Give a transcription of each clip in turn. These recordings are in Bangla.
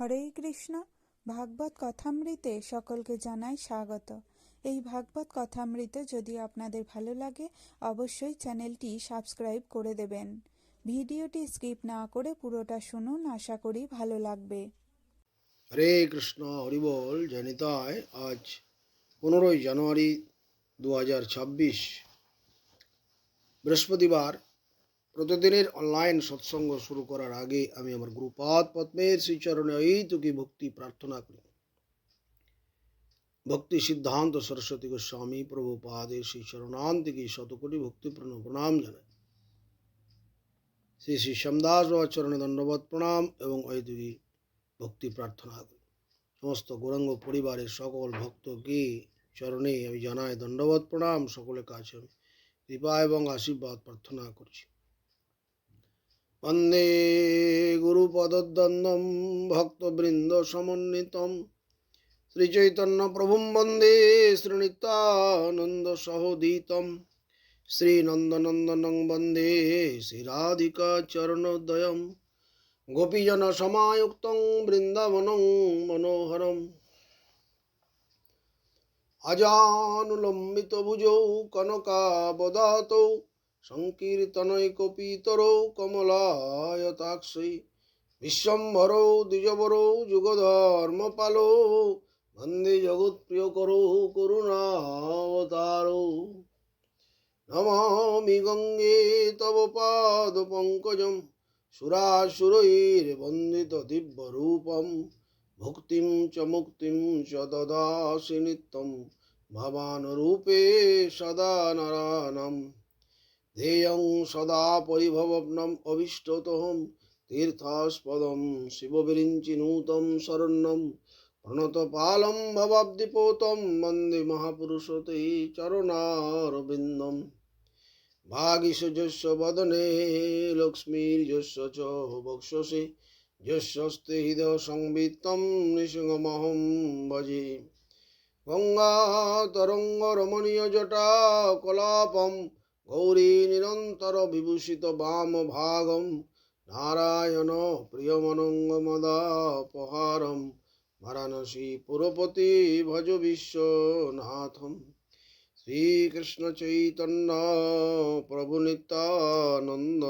হরে কৃষ্ণ। ভাগবত কথামৃতে সকলকে জানাই স্বাগত। এই ভাগবত কথামৃত যদি আপনাদের ভালো লাগে অবশ্যই চ্যানেলটি সাবস্ক্রাইব করে দেবেন। ভিডিওটি স্কিপ না করে পুরোটা শুনুন, আশা করি ভালো লাগবে। হরে কৃষ্ণ, হরিবোল। জয়নিতায়। আজ 15ই জানুয়ারি 2026 বৃহস্পতিবার। প্রতিদিনের অনলাইন সৎসঙ্গ শুরু করার আগে আমি আমার গুরুপাদ পদ্মের শ্রীচরণে এইটুকি ভক্তি প্রার্থনা করি। ভক্তি সিদ্ধান্ত সরস্বতী গোস্বামী প্রভুপাদের শ্রী চরণান্তিকে শতকোটি ভক্তি প্রণাম জানাই। শ্রী শ্রী শ্যামদাস বাবার চরণে দণ্ডবত প্রণাম এবং এইটুকি ভক্তি প্রার্থনা করি। সমস্ত গৌরাঙ্গ পরিবারের সকল ভক্তকে চরণে আমি জানাই দণ্ডবত প্রণাম। সকলের কাছে আমি কৃপা এবং আশীর্বাদ প্রার্থনা করছি। বন্দে গুরুপদদ্বন্দ্বম ভক্তবৃন্দ সমন্বিতম শ্রীচৈতন্য প্রভুম বন্দে শ্রীনিত্যানন্দ সহোদিতম শ্রীনন্দনন্দনং বন্দে শ্রীরাধিকা চরণোদয়ম গোপীজন সমায়ুক্তং বৃন্দাবনং মনোহরম আজানুলম্বিত ভুজৌ কনকাবদাতৌ সংকীর্তনৈকপিতরৌ কমলায়তাক্ষৈ বিশ্বম্ভরৌ দ্বিজবরৌ যুগধর্মপালৌ বন্দে জগৎপ্রিয়করৌ করুণাবতারৌ নমামি গঙ্গে তব পাদপঙ্কজম সুরাসুরৈর্বন্দিত দিব্যরূপম ভুক্তিম চ মুক্তিম চ দদাসি নিত্যম ভবানুরূপে সদা নারায়ণম ধ্যেয়ং সদা পরিভবগ্নম অভীষ্টতোহম তীর্থাস্পদম শিববিরিঞ্চিনূতম শরণ্যম প্রণতপালম ভবাব্দিপোতম বন্দে মহাপুরুষতে চরণারবিন্দম ভাগীশযস্য বদনে লক্ষ্মীর্যস্য চ বক্ষসি যস্যস্তে হৃদয় সংবিত্তম নৃসিংহমহং ভজে গঙ্গাতরঙ্গ রমণীয় জটা কলাপম গৌরী নিরন্তর বিভূষিত বাম ভাগম নারায়ণ প্রিয়মনঙ্গ মদাপহারম বারাণসী পুরপতি ভজ বিশ্বনাথম শ্রীকৃষ্ণ চৈতন্য প্রভু নিত্যানন্দ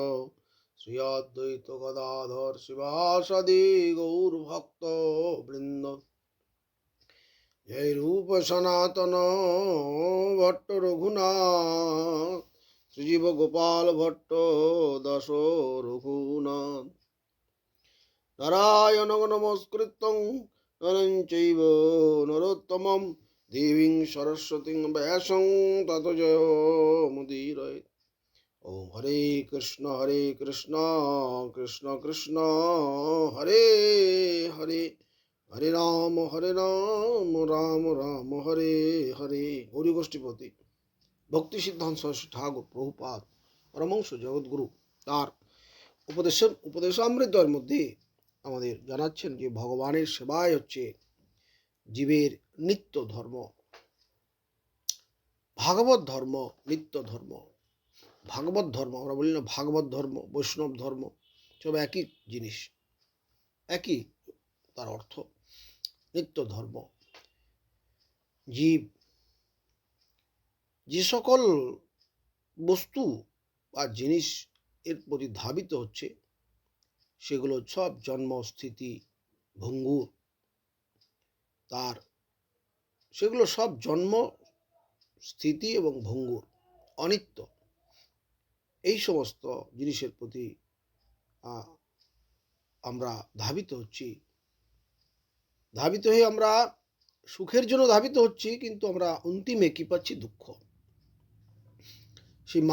শ্রী অদ্বৈত গদাধর শিবাসাদি গৌর ভক্ত বৃন্দ। জয় রূপ সনাতন ভট্ট রঘুনাথ শ্রীজীব গোপাল ভট্ট দাস রঘুনাথ নারায়ণ নমস্কৃত্যং নরং চৈব নরোত্তমং দেবীং সরস্বতীং ব্যাসং ততো জয়মুদীরয়েৎ। ওম হরে কৃষ্ণ কৃষ্ণ কৃষ্ণ হরে হরে, হরে রাম রাম রাম হরে হরে। গৌরী গোষ্ঠীপতি ভক্তি সিদ্ধান্ত সরস্বতী ঠাকুর প্রভুপাদ পরমহংস জগৎগুরু তার উপদেশামৃতের মধ্যে আমাদের জানাচ্ছেন যে ভগবানের সেবায় হচ্ছে জীবের নিত্য ধর্ম। ভাগবত ধর্ম নিত্য ধর্ম। ভাগবত ধর্ম আমরা বলি না, ভাগবত ধর্ম, বৈষ্ণব ধর্ম সব একই জিনিস, একই তার অর্থ। নিত্য ধর্ম জীব যে সকল বস্তু বা জিনিস এর প্রতি ধাবিত হচ্ছে সেগুলো সব জন্ম স্থিতি ভঙ্গুর। তার সেগুলো সব জন্ম স্থিতি এবং ভঙ্গুর, অনিত্য। এই সমস্ত জিনিসের প্রতি আমরা ধাবিত হচ্ছি। ধাবিত হয়ে আমরা সুখের জন্য ধাবিত হচ্ছি, কিন্তু আমরা অন্তিমে কি পাচ্ছি? দুঃখ। সেই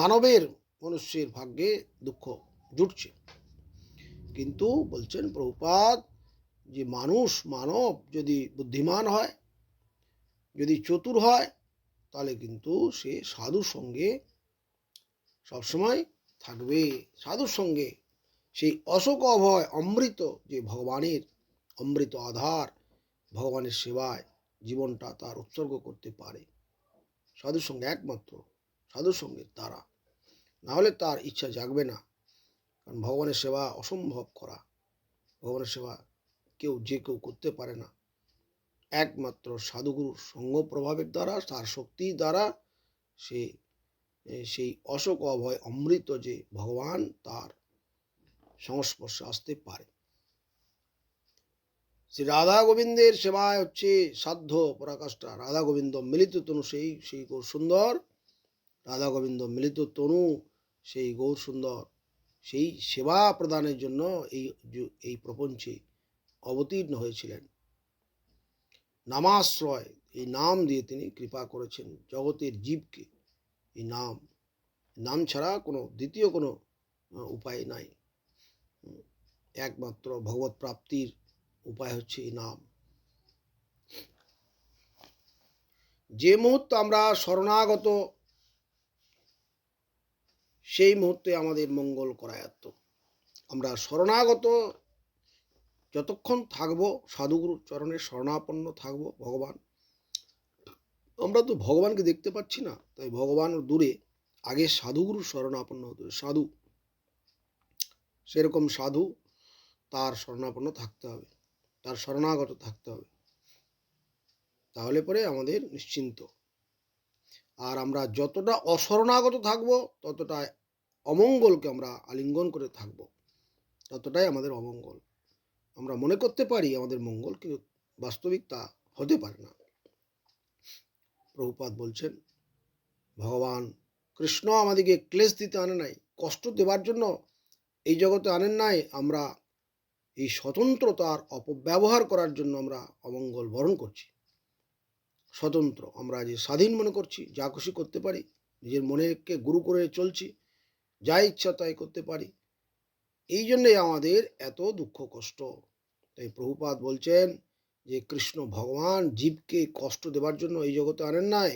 মনুষ্যের ভাগ্যে দুঃখ জুটছে। কিন্তু বলছেন প্রভুপাদ যে মানব যদি বুদ্ধিমান হয়, যদি চতুর হয়, তাহলে কিন্তু সে সাধুর সঙ্গে সবসময় থাকবে। সাধুর সঙ্গে সেই অশোক অভয় অমৃত, যে ভগবানের অমৃত আধার, ভগবানের সেবায় জীবনটা তার উৎসর্গ করতে পারে সাধুর সঙ্গে, একমাত্র সাধুর সঙ্গে তারা। না হলে তার ইচ্ছা জাগবে না, কারণ ভগবানের সেবা অসম্ভব করা। ভগবানের সেবা যে কেউ করতে পারে না। একমাত্র সাধুগুরুর সঙ্গ প্রভাবের দ্বারা, তার শক্তির দ্বারা সে সেই অশোক অভয় অমৃত যে ভগবান, তার সংস্পর্শে আসতে পারে। শ্রী রাধা গোবিন্দের সেবায় হচ্ছে সাধ্য পরাকাষ্ঠা। রাধা গোবিন্দ মিলিত তনু সেই গৌর সুন্দর, রাধা গোবিন্দ মিলিত তনু সেই গৌর সুন্দর, সেই সেবা প্রদানের জন্য এই প্রপঞ্চে অবতীর্ণ হয়েছিলেন। নামাশ্রয়, এই নাম দিয়ে তিনি কৃপা করেছেন জগতের জীবকে। এই নাম ছাড়া কোনো দ্বিতীয় কোনো উপায় নাই। একমাত্র ভগবত প্রাপ্তির উপায় হচ্ছে এই নাম। যে মুহূর্তে আমরা শরণাগত, সেই মুহূর্তে আমাদের মঙ্গল করায়ত্ত। আমরা শরণাগত যতক্ষণ থাকবো, সাধুগুরু চরণে শরণাপন্ন থাকবো। ভগবান, আমরা তো ভগবানকে দেখতে পাচ্ছি না, তাই ভগবান দূরে, আগে সাধুগুরু শরণাপন্ন হতে হবে। সাধু, সেরকম সাধু, তার শরণাপন্ন থাকতে হবে, তার শরণাগত থাকতে হবে, তাহলে পরে আমাদের নিশ্চিন্ত। আর আমরা যতটা অশরণাগত থাকবো, ততটা অমঙ্গলকে আমরা আলিঙ্গন করে থাকবো, ততটাই আমাদের অমঙ্গল। আমরা মনে করতে পারি আমাদের মঙ্গল, কিন্তু বাস্তবিক তা হতে পারে না। প্রভুপাদ বলছেন, ভগবান কৃষ্ণ আমাদেরকে ক্লেশ দিতে আনে নাই, কষ্ট দেবার জন্য এই জগতে আনেন নাই। আমরা এই স্বতন্ত্রতার অপব্যবহার করার জন্য আমরা অমঙ্গল বরণ করছি। স্বতন্ত্র, আমরা যে স্বাধীন মনে করছি, যা খুশি করতে পারি, নিজের মনেকে গুরু করে চলছি, যা ইচ্ছা তাই করতে পারি, এই জন্যই আমাদের এত দুঃখ কষ্ট। তাই প্রভুপাদ বলছেন যে কৃষ্ণ ভগবান জীবকে কষ্ট দেবার জন্য এই জগতে আনেন নাই।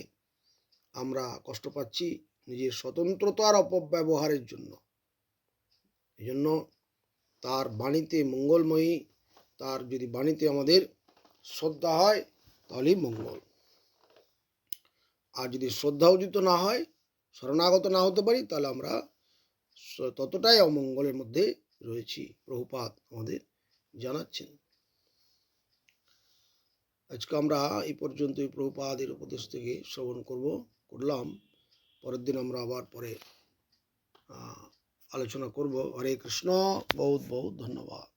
আমরা কষ্ট পাচ্ছি নিজের স্বতন্ত্রতার অপব্যবহারের জন্য। এই জন্য তার বাণীতে মঙ্গলময়ী, তার যদি বাণীতে আমাদের শ্রদ্ধা হয় তাহলেই মঙ্গল। আর যদি শ্রদ্ধা উদিত না হয়, শরণাগত না হতে পারি, তাহলে আমরা ততটাই অমঙ্গলের মধ্যে রয়েছি। প্রভুপাদ আমাদের জানাচ্ছেন। আজকে আমরা এই পর্যন্তই প্রভুপাদের উপদেশ থেকে শ্রবণ করলাম। পরের দিন আমরা আবার পরে আলোচনা করব। হরে কৃষ্ণ। বহুত বহুত ধন্যবাদ।